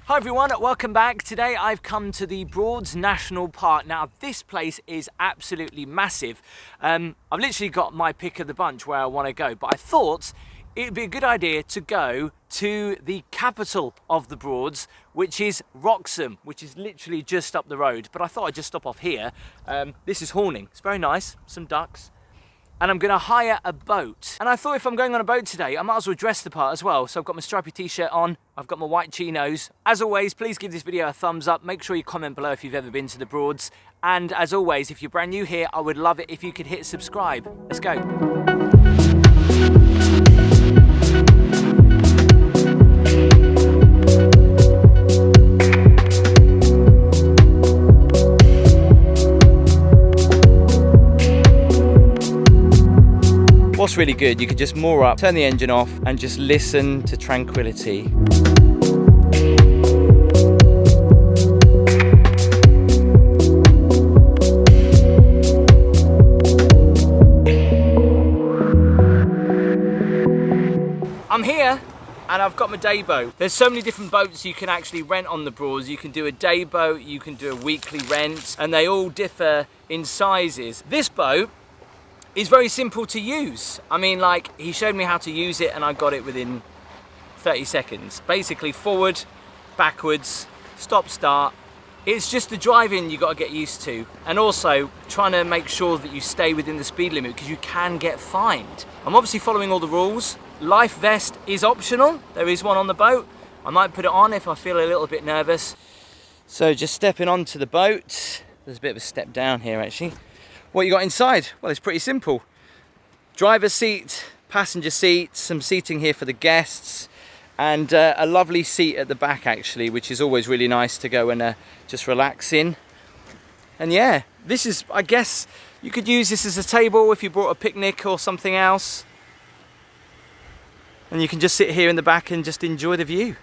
Hi everyone, welcome back. Today I've come to the Broads National Park. Now this place is absolutely massive. I've literally got my pick of the bunch where I want to go, but I thought it'd be a good idea to go to the capital of the Broads, which is Wroxham, which is literally just up the road. But I thought I'd just stop off here. This is Horning. It's very nice, some ducks. And I'm gonna hire a boat. And I thought if I'm going on a boat today, I might as well dress the part as well. So I've got my stripy t-shirt on, I've got my white chinos. As always, please give this video a thumbs up. Make sure you comment below if you've ever been to the Broads. And as always, if you're brand new here, I would love it if you could hit subscribe. Let's go. What's really good, you can just moor up, turn the engine off, and just listen to tranquility. I'm here and I've got my day boat. There's so many different boats you can actually rent on the Broads. You can do a day boat, you can do a weekly rent, and they all differ in sizes. This boat is very simple to use. I mean, like, he showed me how to use it and I got it within 30 seconds. Basically forward, backwards, stop, start. It's just the driving you got to get used to. And also trying to make sure that you stay within the speed limit because you can get fined. I'm obviously following all the rules. Life vest is optional. There is one on the boat. I might put it on if I feel a little bit nervous. So just stepping onto the boat. There's a bit of a step down here actually. What you got inside? Well, it's pretty simple. Driver's seat, passenger seat, some seating here for the guests, and a lovely seat at the back actually, which is always really nice to go and just relax in. And yeah, this is, I guess, you could use this as a table if you brought a picnic or something else. And you can just sit here in the back and just enjoy the view.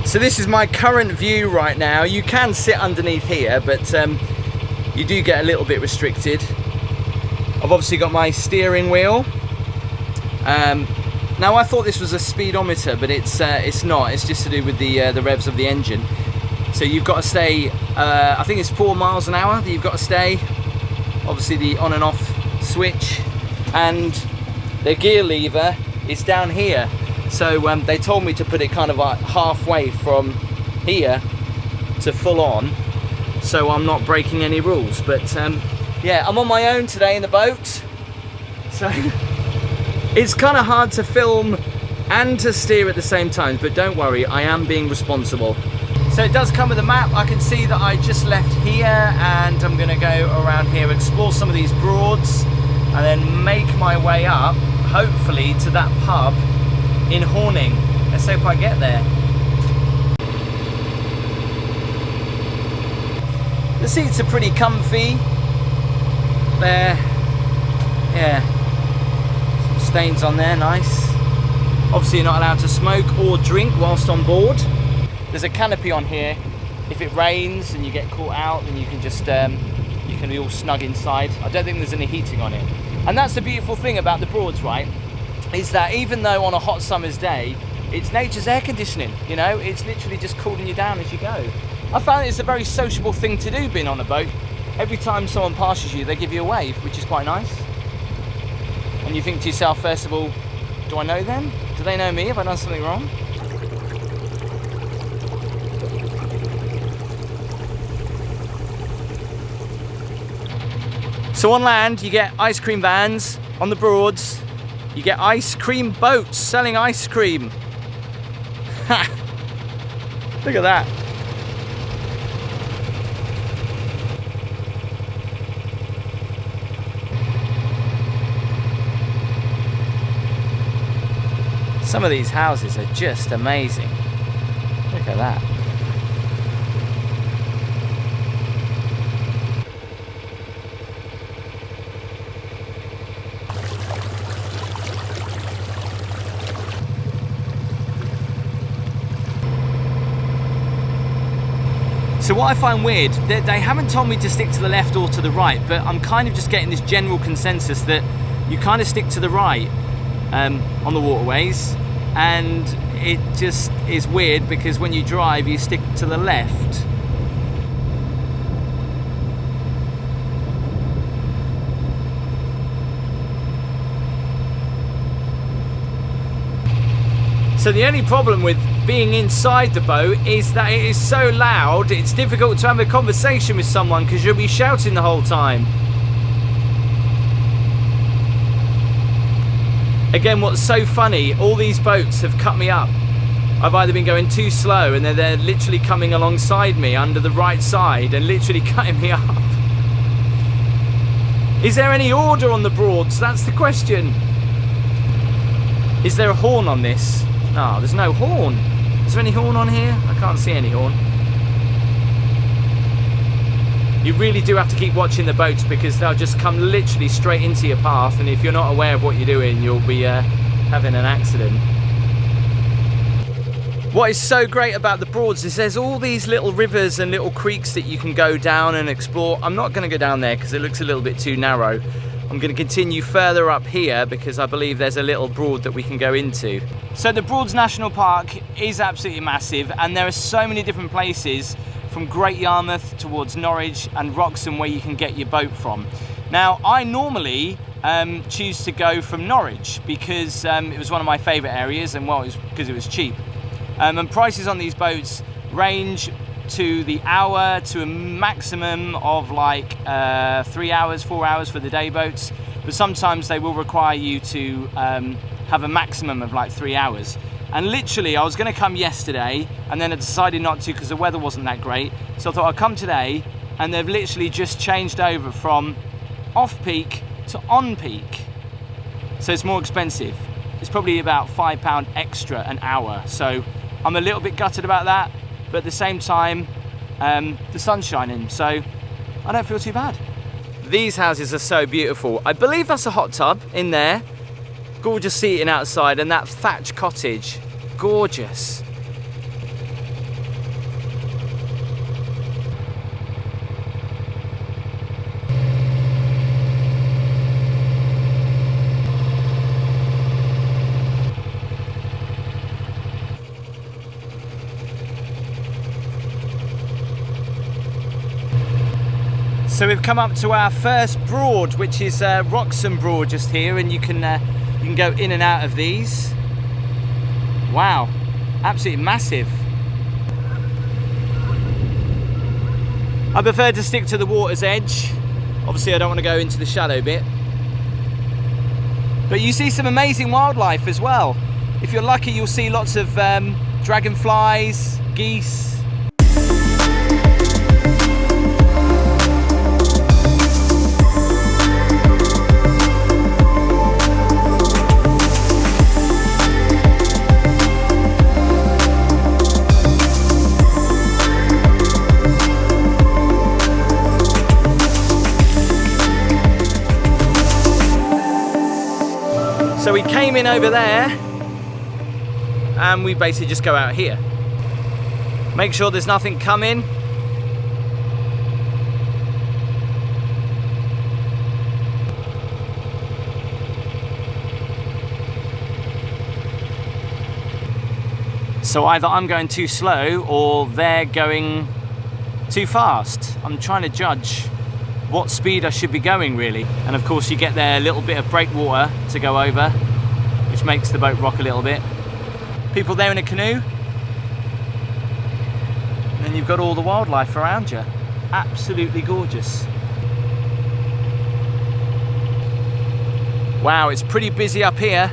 So this is my current view right now. You can sit underneath here, but you do get a little bit restricted. I've obviously got my steering wheel. Now I thought this was a speedometer, but it's not. It's just to do with the revs of the engine. So you've got to stay, I think it's 4 miles an hour that you've got to stay. Obviously the on and off switch, and the gear lever is down here. So they told me to put it kind of like halfway from here to full on, so I'm not breaking any rules. But yeah, I'm on my own today in the boat, so it's kind of hard to film and to steer at the same time, but don't worry, I am being responsible. So it does come with a map. I can see that I just left here and I'm going to go around here, explore some of these Broads, and then make my way up, hopefully, to that pub in Horning. Let's hope I get there. The seats are pretty comfy. There, yeah, some stains on there, nice. Obviously you're not allowed to smoke or drink whilst on board. There's a canopy on here. If it rains and you get caught out, then you can just, you can be all snug inside. I don't think there's any heating on it. And that's the beautiful thing about the Broads, right? Is that even though on a hot summer's day, it's nature's air conditioning, you know? It's literally just cooling you down as you go. I found it's a very sociable thing to do being on a boat. Every time someone passes you, they give you a wave, which is quite nice. And you think to yourself, first of all, do I know them? Do they know me? Have I done something wrong? So on land, you get ice cream vans. On the Broads, you get ice cream boats selling ice cream. Look at that. Some of these houses are just amazing. Look at that. So what I find weird, they haven't told me to stick to the left or to the right, but I'm kind of just getting this general consensus that you kind of stick to the right on the waterways, and it just is weird because when you drive you stick to the left. So the only problem with being inside the boat is that it is so loud, it's difficult to have a conversation with someone because you'll be shouting the whole time. Again, what's so funny, all these boats have cut me up. I've either been going too slow and then they're literally coming alongside me under the right side and literally cutting me up. Is there any order on the Broads? That's the question. Is there a horn on this? No, there's no horn. Is there any horn on here? I can't see any horn. You really do have to keep watching the boats because they'll just come literally straight into your path, and if you're not aware of what you're doing, you'll be having an accident. What is so great about the Broads is there's all these little rivers and little creeks that you can go down and explore. I'm not going to go down there because it looks a little bit too narrow. I'm going to continue further up here because I believe there's a little broad that we can go into. So the Broads National Park is absolutely massive, and there are so many different places from Great Yarmouth towards Norwich and Wroxham where you can get your boat from. Now I normally choose to go from Norwich because it was one of my favourite areas, and well, it was because it was cheap. And prices on these boats range to the hour to a maximum of like 3 hours, 4 hours for the day boats, but sometimes they will require you to have a maximum of like 3 hours. And literally I was going to come yesterday and then I decided not to because the weather wasn't that great, so I thought I'd come today, and they've literally just changed over from off-peak to on-peak, so it's more expensive. It's probably about £5 extra an hour, so I'm a little bit gutted about that. But at the same time, the sun's shining, so I don't feel too bad. These houses are so beautiful. I believe that's a hot tub in there. Gorgeous seating outside, and that thatch cottage, gorgeous. So we've come up to our first Broad, which is Wroxham Broad just here, and you can go in and out of these. Wow, absolutely massive. I prefer to stick to the water's edge. Obviously I don't want to go into the shallow bit. But you see some amazing wildlife as well. If you're lucky, you'll see lots of dragonflies, geese. So we came in over there and we basically just go out here. Make sure there's nothing coming. So either I'm going too slow or they're going too fast. I'm trying to judge what speed I should be going really. And of course you get their little bit of breakwater to go over, which makes the boat rock a little bit. People there in a canoe. And then you've got all the wildlife around you. Absolutely gorgeous. Wow, it's pretty busy up here.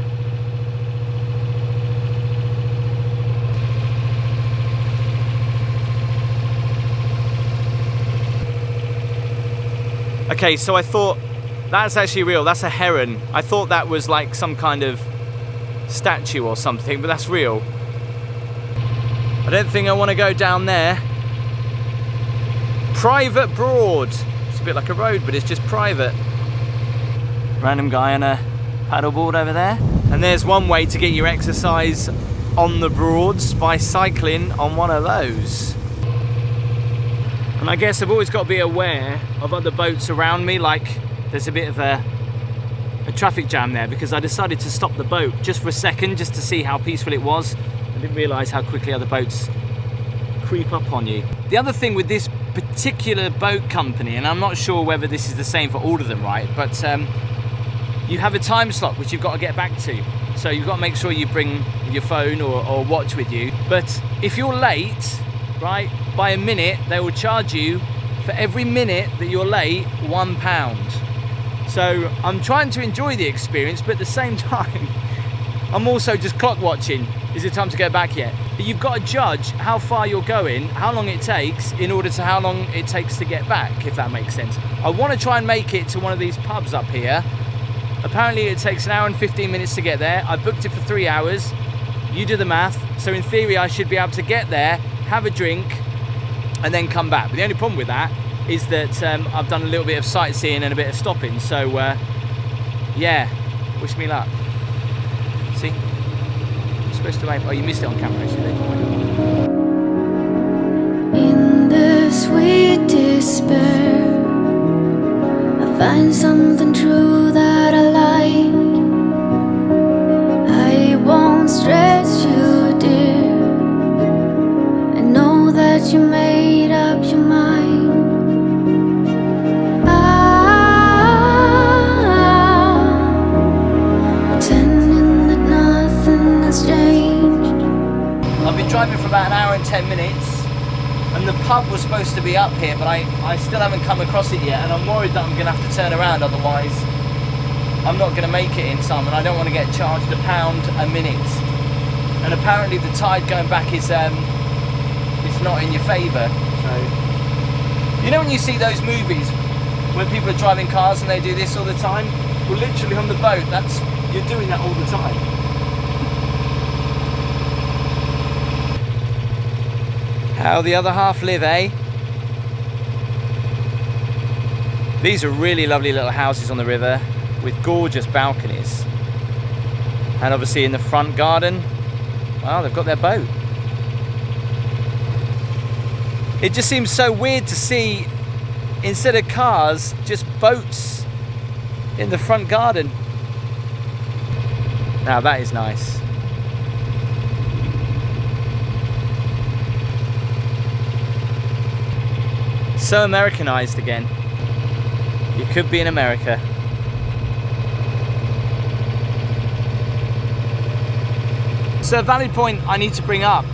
Okay, so I thought that's actually real. That's a heron. I thought that was like some kind of statue or something, but that's real. I don't think I want to go down there. Private Broad. It's a bit like a road, but it's just private. Random guy on a paddleboard over there. And there's one way to get your exercise on the Broads, by cycling on one of those. And I guess I've always got to be aware of other boats around me, like there's a bit of a a traffic jam there because I decided to stop the boat just for a second, just to see how peaceful it was. I didn't realise how quickly other boats creep up on you. The other thing with this particular boat company, and I'm not sure whether this is the same for all of them, right, but you have a time slot which you've got to get back to. So you've got to make sure you bring your phone or watch with you. But if you're late, right, by a minute, they will charge you for every minute that you're late, £1. So I'm trying to enjoy the experience, but at the same time, I'm also just clock watching. Is it time to go back yet? But you've got to judge how far you're going, how long it takes, in order to how long it takes to get back, if that makes sense. I want to try and make it to one of these pubs up here. Apparently it takes 1 hour and 15 minutes to get there. I booked it for 3 hours. You do the math. So in theory, I should be able to get there, have a drink, and then come back. But the only problem with that is that I've done a little bit of sightseeing and a bit of stopping. So yeah, wish me luck. See? I'm supposed to wait. Oh, you missed it on camera, actually. In the sweet despair, I find something true that I like. I won't stress you, dear. I know that you made up your mind. Pretending that nothing has changed. I've been driving for about 1 hour and 10 minutes. And the pub was supposed to be up here, but I still haven't come across it yet, and I'm worried that I'm going to have to turn around, otherwise I'm not going to make it in time, and I don't want to get charged £1 a minute. And apparently the tide going back is not in your favour. So, you know when you see those movies where people are driving cars and they do this all the time? Well, literally on the boat, you're doing that all the time. How the other half live, eh? These are really lovely little houses on the river with gorgeous balconies. And obviously in the front garden, well, they've got their boat. It just seems so weird to see, instead of cars, just boats in the front garden. Now that is nice. So Americanized again. You could be in America. So a valid point I need to bring up.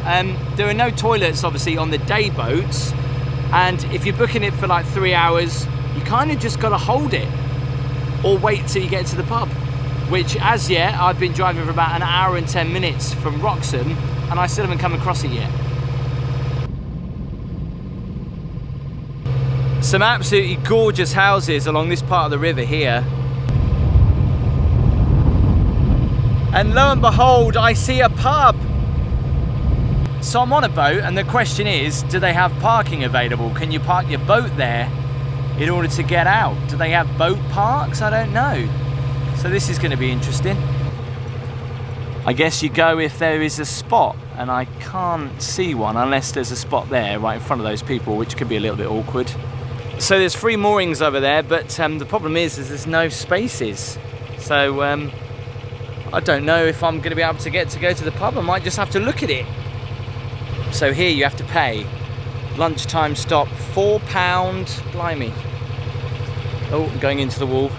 There are no toilets obviously on the day boats, and if you're booking it for like 3 hours, you kind of just got to hold it or wait till you get to the pub, which as yet I've been driving for about 1 hour and 10 minutes from Wroxham and I still haven't come across it yet. Some absolutely gorgeous houses along this part of the river here. And lo and behold, I see a pub. So I'm on a boat and the question is, do they have parking available? Can you park your boat there in order to get out? Do they have boat parks? I don't know. So this is going to be interesting. I guess you go if there is a spot, and I can't see one unless there's a spot there right in front of those people, which could be a little bit awkward. So there's 3 moorings over there, but the problem is there's no spaces. So I don't know if I'm going to be able to go to the pub. I might just have to look at it. So here you have to pay. Lunchtime stop, £4. Blimey. Oh, I'm going into the wall.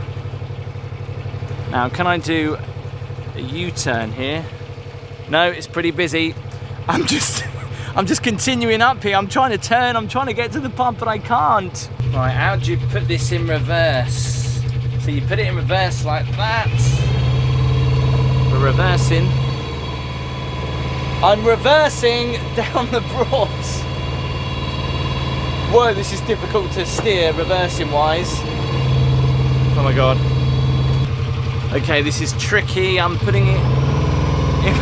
Now, can I do a U-turn here? No, it's pretty busy. I'm just continuing up here. I'm trying to turn, I'm trying to get to the pub, but I can't. Right, how do you put this in reverse? So you put it in reverse like that. We're reversing. I'm reversing down the Broads. Whoa, this is difficult to steer reversing wise. Oh my God. Okay, this is tricky. I'm putting it in.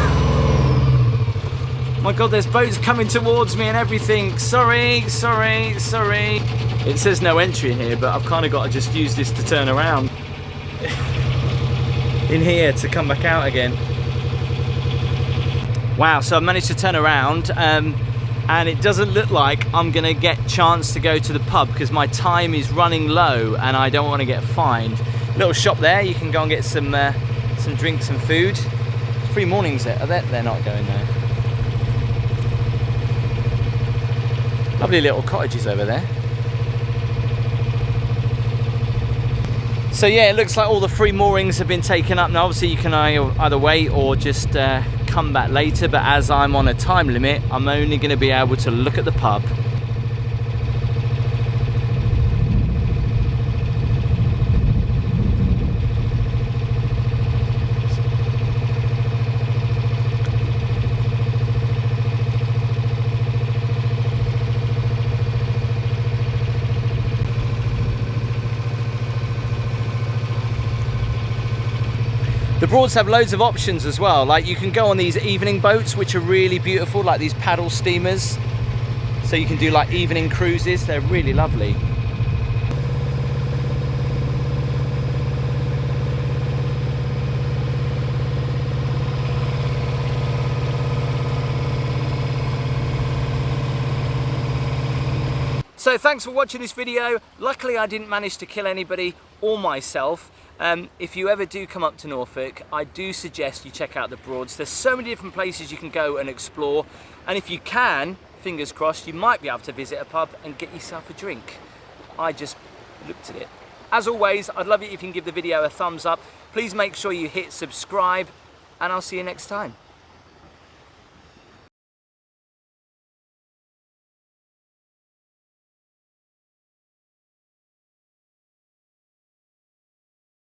Oh my God, there's boats coming towards me and everything. Sorry. It says no entry in here, but I've kind of got to just use this to turn around in here to come back out again. Wow, so I've managed to turn around and it doesn't look like I'm gonna get a chance to go to the pub because my time is running low and I don't want to get fined. Little shop there, you can go and get some drinks and food. Free mornings there, they're not going there. Lovely little cottages over there. So yeah, it looks like all the free moorings have been taken up. Now obviously you can either wait or just come back later, but as I'm on a time limit, I'm only going to be able to look at the pub. The Broads have loads of options as well, like you can go on these evening boats which are really beautiful, like these paddle steamers. So you can do like evening cruises, they're really lovely. So thanks for watching this video. Luckily I didn't manage to kill anybody or myself. If you ever do come up to Norfolk, I do suggest you check out the Broads. There's so many different places you can go and explore, and if you can, fingers crossed, you might be able to visit a pub and get yourself a drink. I just looked at it. As always, I'd love it if you can give the video a thumbs up. Please make sure you hit subscribe, and I'll see you next time.